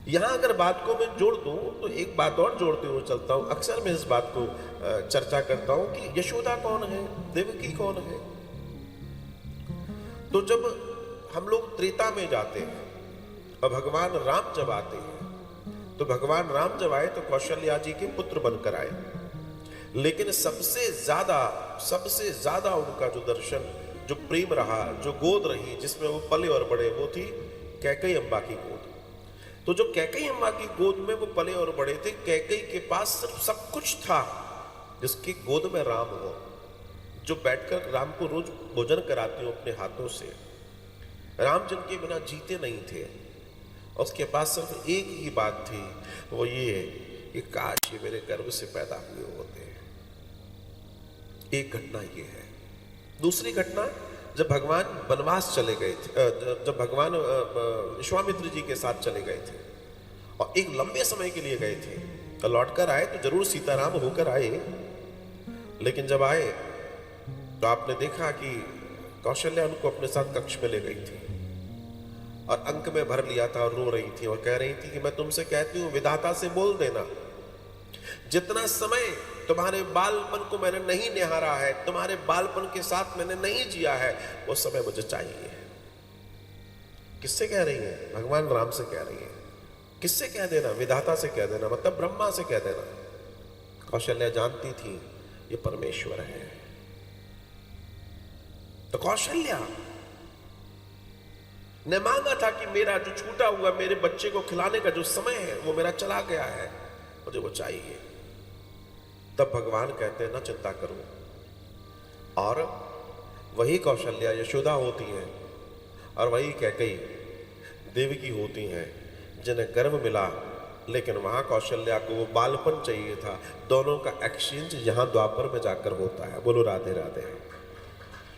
यहाँ अगर बात को मैं जोड़ दूं तो एक बात और जोड़ते हुए चलता हूं। अक्सर मैं इस बात को चर्चा करता हूं कि यशोदा कौन है, देवकी कौन है। तो जब हम लोग त्रेता में जाते हैं और भगवान राम जब आते हैं, तो भगवान राम जब आए तो कौशल्या जी के पुत्र बनकर आए, लेकिन सबसे ज्यादा उनका जो दर्शन, जो प्रेम रहा, जो गोद रही जिसमें वो पले और बड़े, वो थी कैकेयी अम्बा की गोद। तो जो कैकेयी अम्बा की गोद में वो पले और बड़े थे, कैकेयी के पास सिर्फ सब कुछ था जिसकी गोद में राम हो, जो बैठकर राम को रोज भोजन कराती हो अपने हाथों से। राम जिनके बिना जीते नहीं थे, उसके पास सिर्फ एक ही बात थी, वो ये कि काश ये मेरे गर्भ से पैदा हुए होते। एक घटना ये है। दूसरी घटना, जब भगवान वनवास चले गए थे, जब भगवान विश्वामित्र जी के साथ चले गए थे और एक लंबे समय के लिए गए थे, तो लौट कर आए तो जरूर सीताराम होकर आए, लेकिन जब आए तो आपने देखा कि कौशल्या उनको अपने साथ कक्ष में ले गई थी और अंक में भर लिया था और रो रही थी और कह रही थी कि मैं तुमसे कहती हूं, विधाता से बोल देना, जितना समय तुम्हारे बालपन को मैंने नहीं निहारा है, तुम्हारे बालपन के साथ मैंने नहीं जिया है, वो समय मुझे चाहिए। किससे कह रही है? भगवान राम से कह रही है। किससे कह देना? विधाता से कह देना, मतलब ब्रह्मा से कह देना। कौशल्या जानती थी ये परमेश्वर है। तो कौशल्या ने मांगा था कि मेरा जो छूटा हुआ, मेरे बच्चे को खिलाने का जो समय है वो मेरा चला गया है, मुझे वो चाहिए। तब भगवान कहते हैं ना चिंता करो, और वही कौशल्या यशोदा होती हैं और वही कैकेयी देवकी होती हैं जिन्हें गर्भ मिला, लेकिन वहां कौशल्या को वो बालपन चाहिए था। दोनों का एक्सचेंज यहां द्वापर में जाकर होता है। बोलो राधे राधे।